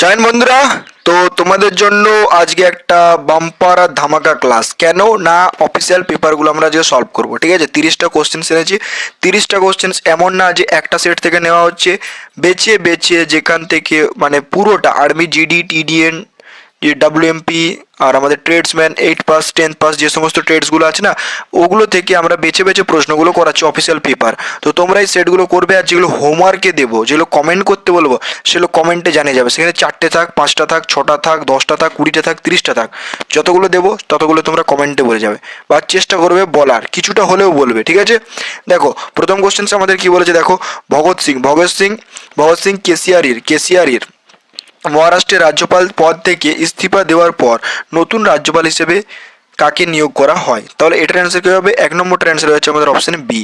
Join বন্ধুরা। তো তোমাদের জন্য আজকে একটা বাম্পার আর ধামাকা ক্লাস। কেন না, অফিসিয়াল পেপারগুলো আমরা আজকে সলভ করবো। ঠিক আছে, 30টা কোশ্চেন্স এনেছি। 30টা কোশ্চেন্স এমন না যে একটা সেট থেকে নেওয়া হচ্ছে, বেছে বেছে যেখান থেকে মানে পুরোটা আর্মি, জিডি, টিডিএন, যে ডাব্লিউএমপি আর আমাদের ট্রেডসম্যান 8 পাস 10 পাস যে সমস্ত ট্রেডসগুলো আছে না, ওগুলো থেকে আমরা বেছে বেছে প্রশ্নগুলো করাচ্ছি অফিসিয়াল পেপার। তো তোমরা এই সেটগুলো করবে, আর যেগুলো হোমওয়ার্কে দেবো, যেগুলো কমেন্ট করতে বলবো, সেগুলো কমেন্টে জানিয়ে যাবে। সেখানে 4টে থাক, 5টা থাক, 6টা থাক, 10টা থাক, 20টা থাক, 30টা থাক, যতগুলো দেবো ততগুলো তোমরা কমেন্টে বলে যাবে বা চেষ্টা করবে বলার, কিছুটা হলেও বলবে। ঠিক আছে, দেখো প্রথম কোশ্চেন্স আমাদের কি বলেছে, দেখো ভগৎ সিং কেশিয়ারির মহারাষ্ট্রের রাজ্যপাল পদ থেকে ইস্তফা দেওয়ার পর নতুন রাজ্যপাল হিসেবে কাকে নিয়োগ করা হয়? তাহলে এটার অ্যান্সার কী হবে? 1 নম্বরটার অ্যান্সার হচ্ছে আমাদের অপশন বি।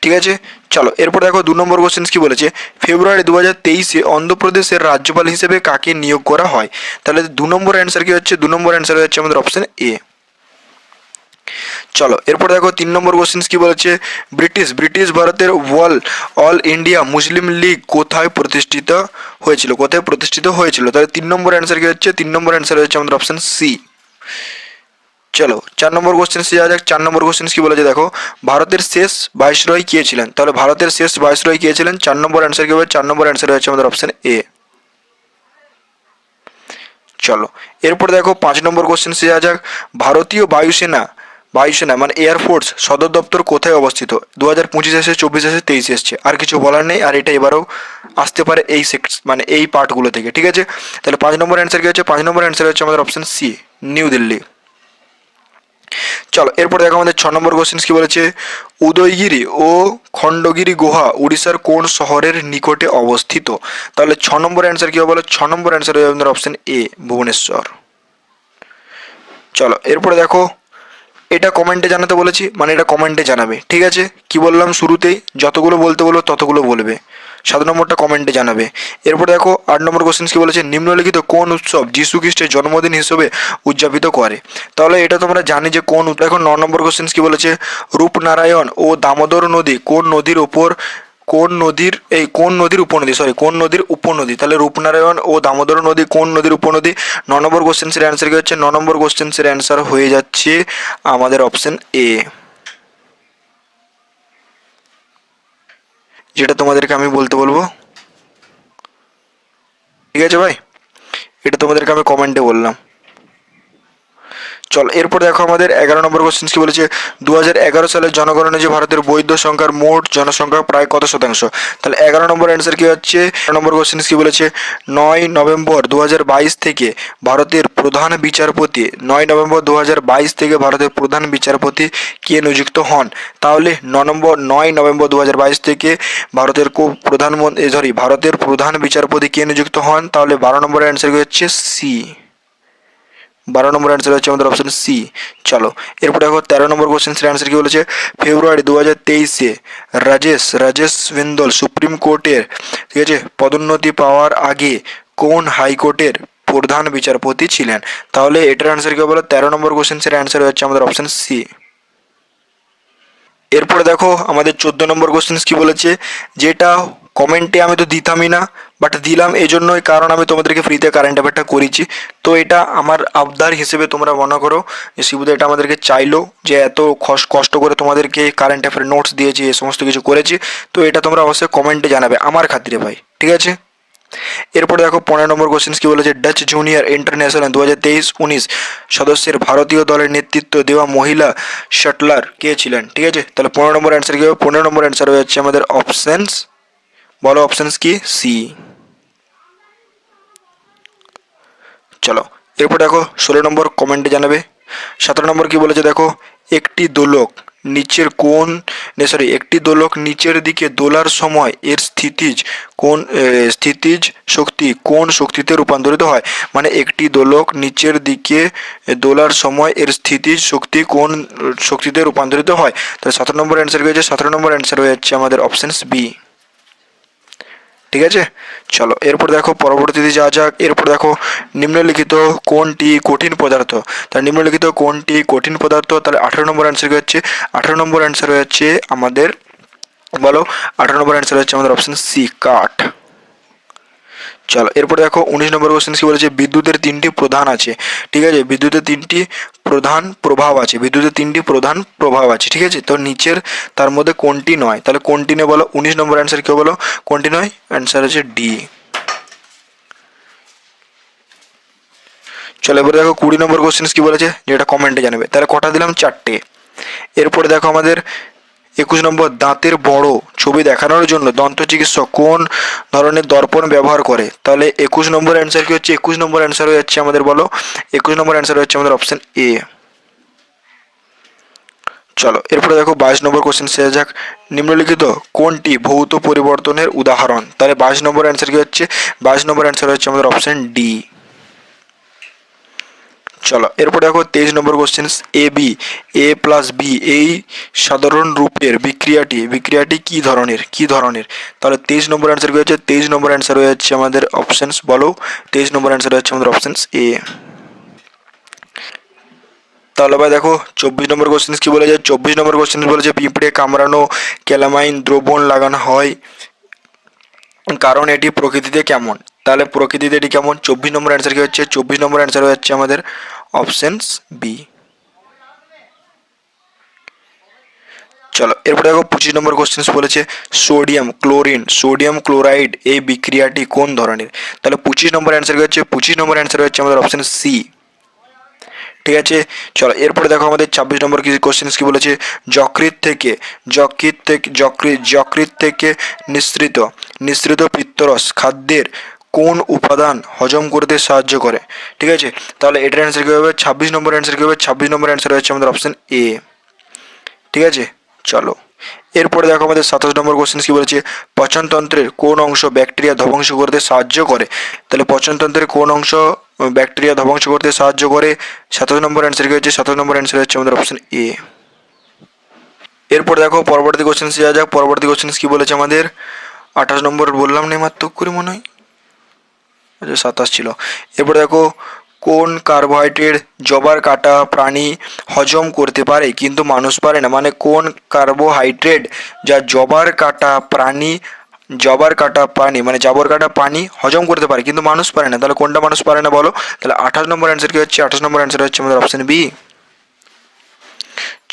ঠিক আছে, চলো এরপর দেখো 2 নম্বর কোশ্চেন কি বলেছে, ফেব্রুয়ারি 2023-এ অন্ধ্রপ্রদেশের রাজ্যপাল হিসেবে কাকে নিয়োগ করা হয়? তাহলে 2 নম্বর অ্যান্সার কি হচ্ছে? 2 নম্বর অ্যান্সার হচ্ছে আমাদের অপশন এ। চলো এরপর দেখো 3 নম্বর কোশ্চেন কি বলেছে, ব্রিটিশ ভারতের অল ইন্ডিয়া মুসলিম লীগ কোথায় প্রতিষ্ঠিত হয়েছিল? তাহলে 3 নম্বর অ্যান্সার কি হচ্ছে? 3 নম্বর অ্যান্সার হচ্ছে আমাদের অপশন সি। চলো 4 নম্বর কোশ্চেন যাওয়া যাক। 4 নম্বর কোশ্চেন কি বলেছে, দেখো ভারতের শেষ ভাইসরয় কে ছিলেন? তাহলে ভারতের শেষ ভাইসরয় কে ছিলেন? 4 নম্বর অ্যান্সার কি হবে? 4 নম্বর অ্যান্সার হচ্ছে আমাদের অপশন এ। চলো এরপর দেখো 5 নম্বর কোশ্চেন যাওয়া যাক। ভারতীয় বায়ুসেনা মানে এয়ারফোর্স সদর দপ্তর কোথায় অবস্থিত? 2025 এসে, 24 এসে, 23 এসছে, আর কিছু বলার নেই। আর এটা এবারেও আসতে পারে এই মানে এই পার্টগুলো থেকে। ঠিক আছে, তাহলে 5 নম্বর অ্যান্সার কি হচ্ছে? 5 নম্বর অ্যান্সার হচ্ছে আমাদের অপশন সি, নিউ দিল্লি। চলো এরপর দেখো আমাদের 6 নম্বর কোশ্চেন কি বলেছে, উদয়গিরি ও খণ্ডগিরি গুহা উড়িষ্যার কোন শহরের নিকটে অবস্থিত? তাহলে 6 নম্বর অ্যান্সার কি হবে বলো? 6 নম্বর অ্যান্সার হবে আমাদের অপশন এ, ভুবনেশ্বর। চলো এরপরে দেখো, এটা কমেন্টে জানাতে বলেছি, মানে এটা কমেন্টে জানাবে। ঠিক আছে, কি বললাম শুরুতেই, যতগুলো বলতে বলবো ততগুলো বলবে। 7 নম্বরটা কমেন্টে জানাবে। এরপর দেখো 8 নম্বর কোশ্চেন কি বলেছে, নিম্নলিখিত কোন উৎসব যীশু খ্রিস্টের জন্মদিন হিসেবে উদযাপিত করে? তাহলে এটা তোমরা জানি যে কোন। এখন 9 নম্বর কোশ্চেন কি বলেছে, রূপনারায়ণ ও দামোদর নদী কোন নদীর উপনদী? তাহলে রূপনারায়ণ ও দামোদর নদী কোন নদীর উপনদী? 9 নম্বর কোশ্চেন্সের অ্যান্সার কি হচ্ছে? 9 নম্বর কোশ্চেন্সের অ্যান্সার হয়ে যাচ্ছে আমাদের অপশন এ, যেটা তোমাদেরকে আমি বলতে বলবো। ঠিক আছে ভাই, এটা তোমাদেরকে আমি কমেন্টে বললাম। চল এরপর দেখো আমাদের 11 নম্বর কোশ্চেন কি বলেছে, 2011 সালের জনগণনা ভারতের বৈধ সংখ্যার মোট জনসংখ্যা প্রায় কত শতাংশ? তাহলে 11 নম্বর অ্যান্সার কি হচ্ছে? 11 নম্বর কোশ্চেন কি বলেছে, 9 নভেম্বর 2022 থেকে ভারতের প্রধান বিচারপতি 9 নভেম্বর 2022 থেকে ভারতের প্রধান বিচারপতি কে নিযুক্ত হন? তাহলে 9 নভেম্বর 2022 থেকে ভারতের প্রধান বিচারপতি কে নিযুক্ত হন? তাহলে 12 নম্বর অ্যান্সার কি হচ্ছে? সি। 12 নম্বর অ্যান্সার হচ্ছে আমাদের অপশন সি। চলো এরপর দেখো 13 নম্বর কোশ্চেন্সের অ্যান্সার কি বলেছে, ফেব্রুয়ারি 2023-এ রাজেশ বিন্দল সুপ্রিম কোর্টের, ঠিক আছে, পদোন্নতি পাওয়ার আগে কোন হাইকোর্টের প্রধান বিচারপতি ছিলেন? তাহলে এটার অ্যান্সার কি বলো? 13 নম্বর কোশ্চেন্সের অ্যান্সার হচ্ছে আমাদের অপশন সি। এরপরে দেখো আমাদের 14 নম্বর কোশ্চেন কি বলেছে, যেটা কমেন্টে আমি তো দিতামই না, বাট দিলাম এই জন্যই কারণ আমি তোমাদেরকে ফ্রিতে কারেন্ট অ্যাফেয়ারটা করেছি। তো এটা আমার আবদার হিসেবে তোমরা মনে করো যে শিবুদা এটা আমাদেরকে চাইলো, যে এত কষ্ট করে তোমাদেরকে কারেন্ট অ্যাফেয়ার নোটস দিয়েছি, এ সমস্ত কিছু করেছি। তো এটা তোমরা অবশ্যই কমেন্টে জানাবে আমার খাতিরে ভাই। ঠিক আছে, এরপর দেখো 15 নম্বর কোশ্চেন কি বলেছে, ডাচ জুনিয়র ইন্টারন্যাশনাল 2023-19 সদস্যের ভারতীয় দলের নেতৃত্ব দেওয়া মহিলা শাটলার কে ছিলেন? ঠিক আছে, তাহলে 15 নম্বর অ্যান্সার কি হবে? 15 নম্বর অ্যান্সার হয়ে যাচ্ছে আমাদের অপশনস, বলো অপশনস কি? সি। চলো এরপর দেখো 16 নম্বর কমেন্টে জানাবে। 17 নম্বর কি বলেছে দেখো, একটি দোলক একটি দোলক নিচের দিকে দোলার সময় এর স্থিতিজ শক্তি কোন শক্তিতে রূপান্তরিত হয়? মানে একটি দোলক নিচের দিকে দোলার সময় এর স্থিতিজ শক্তি কোন শক্তিতে রূপান্তরিত হয়? তাহলে 17 নম্বর অ্যান্সার হয়ে যাচ্ছে, 17 নম্বর অ্যান্সার হয়ে যাচ্ছে আমাদের অপশনস বি। ঠিক আছে, চলো এরপর দেখো পরবর্তীতে যাওয়া যাক। এরপর দেখো নিম্নলিখিত কোনটি কঠিন পদার্থ? তাহলে নিম্নলিখিত কোনটি কঠিন পদার্থ? তাহলে 18 নম্বর অ্যান্সার কি হচ্ছে? 18 নম্বর অ্যান্সার হচ্ছে আমাদের, বলো 18 নম্বর অ্যান্সার হচ্ছে আমাদের অপশন সি, কাঠ। চলো এরপরে দেখো 19 নম্বর কোশ্চেন কি বলেছে, বিদ্যুতের তিনটি প্রধান আছে। ঠিক আছে, বিদ্যুতের তিনটি প্রধান প্রভাব আছে, বিদ্যুতের তিনটি প্রধান প্রভাব আছে। ঠিক আছে, তো নিচের তার মধ্যে কোনটি নয়, তাহলে কোনটি নেই বলো, 19 নম্বর অ্যান্সার কি বলো, কোনটি নয়, অ্যান্সার হচ্ছে ডি। চলো এবারে দেখো 20 নম্বর কোশ্চেন কি বলেছে, যেটা কমেন্টে জানাবে। তাহলে কটা দিলাম, 4টে। এরপরে দেখো আমাদের 21 নম্বর, দাঁতের বড় ছবি দেখানোর জন্য দন্ত চিকিৎসক কোন ধরনের দর্পণ ব্যবহার করে। তাহলে 21 নম্বর অ্যান্সার কি হচ্ছে, 21 নম্বর অ্যান্সার হয়ে যাচ্ছে আমাদের বলো, 21 নম্বর অ্যান্সার হচ্ছে আমাদের অপশন এ। চলো এরপরে দেখো 22 নম্বর কোশ্চেন সে যাক, নিম্নলিখিত কোনটি ভৌত পরিবর্তনের উদাহরণ। তাহলে 22 নম্বর অ্যান্সার কি হচ্ছে, 22 নম্বর অ্যান্সার হচ্ছে আমাদের অপশন ডি। চলো এরপর দেখো 23 নম্বর question, A B, A plus B এই সাধারণ রূপের বিক্রিয়াটি কি ধরনের। তাহলে 23 নম্বর অ্যান্সার কি হচ্ছে, 23 নম্বর অ্যান্সার হয়ে যাচ্ছে আমাদের অপশনস বলো, 23 নম্বর অ্যান্সার হচ্ছে আমাদের অপশনস এ। তাহলে ভাই দেখো 24 নম্বর কোশ্চেন কি বলেছে, 24 নম্বর কোশ্চেন বলেছে পিঁপড়ে কামড়ানো ক্যালামাইন দ্রবণ লাগানো হয় কারণ এটি প্রকৃতিতে কেমন। তাহলে প্রকৃতিতে এটি কেমন, 24 নম্বর অ্যান্সার কি হচ্ছে, 24 নম্বর অ্যান্সার হচ্ছে আমাদের অপশনস বি। চলো এরপরে দেখো 25 নম্বর কোশ্চেন বলেছে সোডিয়াম ক্লোরাইড এই বিক্রিয়াটি কোন ধরনের। তাহলে 25 নম্বর অ্যান্সার হচ্ছে, 25 নম্বর অ্যান্সার হচ্ছে আমাদের অপশন সি। ঠিক আছে, চলো এরপরে দেখো আমাদের 26 নম্বর কি কোশ্চেন কি বলেছে, যকৃৎ থেকে নিঃসৃত পিত্তরস খাদ্যের কোন উপাদান হজম করতে সাহায্য করে। ঠিক আছে, তাহলে এটার অ্যান্সার কি হবে, 26 নম্বর অ্যান্সার কি হবে, 26 নম্বর অ্যান্সার হচ্ছে আমাদের অপশন এ। ঠিক আছে, চলো এরপরে দেখো আমাদের 27 নম্বর কোশ্চেন কি বলেছে, পচনতন্ত্রের কোন অংশ ব্যাকটেরিয়া ধ্বংস করতে সাহায্য করে। তাহলে পচনতন্ত্রের কোন অংশ ব্যাকটেরিয়া ধ্বংস করতে সাহায্য করে, 27 নম্বর অ্যান্সার কি হচ্ছে, 27 নম্বর অ্যান্সার হচ্ছে আমাদের অপশন এ। এরপর দেখো পরবর্তী কোশ্চেন যাওয়া যাক, পরবর্তী কোশ্চেন কি বলেছে আমাদের, 28 নম্বর বললাম না মাত্র করে মনে হয়, আচ্ছা 27 ছিল। এরপর দেখো কোন কার্বোহাইড্রেট জবার কাটা প্রাণী হজম করতে পারে কিন্তু মানুষ পারে না, মানে কোন কার্বোহাইড্রেট যা জবার কাটা প্রাণী মানে জাবর কাটা প্রাণী হজম করতে পারে কিন্তু মানুষ পারে না। তাহলে কোনটা মানুষ পারে না বলো, তাহলে 28 নম্বর অ্যান্সার কি হচ্ছে, 28 নম্বর অ্যান্সার হচ্ছে আমাদের অপশন বি।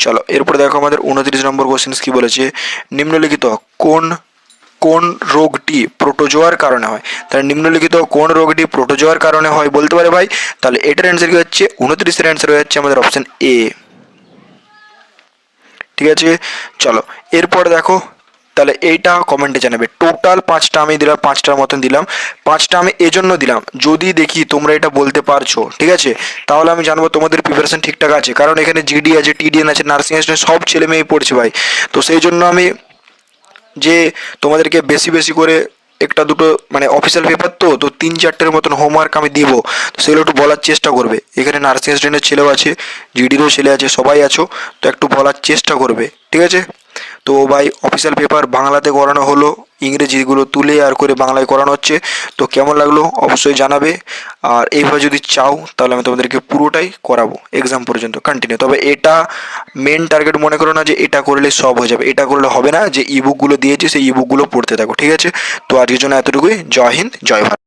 চলো এরপরে দেখো আমাদের 29 নম্বর কোশ্চেন কি বলেছে, নিম্নলিখিত কোন কোন রোগটি প্রোটোজোয়ার কারণে হয়। তাহলে নিম্নলিখিত কোন রোগটি প্রোটোজোয়ার কারণে হয় বলতে পারে ভাই, তাহলে এটার অ্যান্সার কি হচ্ছে, 29 অ্যান্সার হচ্ছে আমাদের অপশন এ। ঠিক আছে, চলো এরপর দেখো, তাহলে এইটা কমেন্টে জানাবে। টোটাল 5টা আমি দিলাম, 5টার মতন দিলাম। 5টা আমি এজন্য দিলাম যদি দেখি তোমরা এটা বলতে পারছো, ঠিক আছে, তাহলে আমি জানবো তোমাদের প্রিপারেশন ঠিকঠাক আছে। কারণ এখানে জিডি আছে, টিডিএন আছে, নার্সিং আছে, সব ছেলে মেয়ে পড়ছে ভাই। তো সেই জন্য আমি যে তোমাদেরকে বেশি বেশি করে একটা দুটো মানে অফিসিয়াল পেপার তো 3-4টের মতন হোমওয়ার্ক আমি দিব, তো সেগুলো একটু বলার চেষ্টা করবে। এখানে নার্সিং স্টুডেন্টের ছেলেও আছে, জিডিরও ছেলে আছে, সবাই আছো, তো একটু বলার চেষ্টা করবে। ঠিক আছে, তো ভাই অফিসিয়াল পেপার বাংলাতে করানো হলো, ইংরেজিগুলো তুলে আর করে বাংলায় করানো হচ্ছে। তো কেমন লাগলো অবশ্যই জানাবে। আর এইভাবে যদি চাও তাহলে আমি তোমাদেরকে পুরোটাই করাবো এক্সাম পর্যন্ত কন্টিনিউ। তবে এটা মেন টার্গেট মনে করো না যে এটা করলে সব হয়ে যাবে, এটা করলে হবে না। যে ইবুকগুলো দিয়েছি সেই ইবুকগুলো পড়তে থাকো। ঠিক আছে, তো আজকের জন্য এতটুকুই। জয় হিন্দ, জয় ভারত।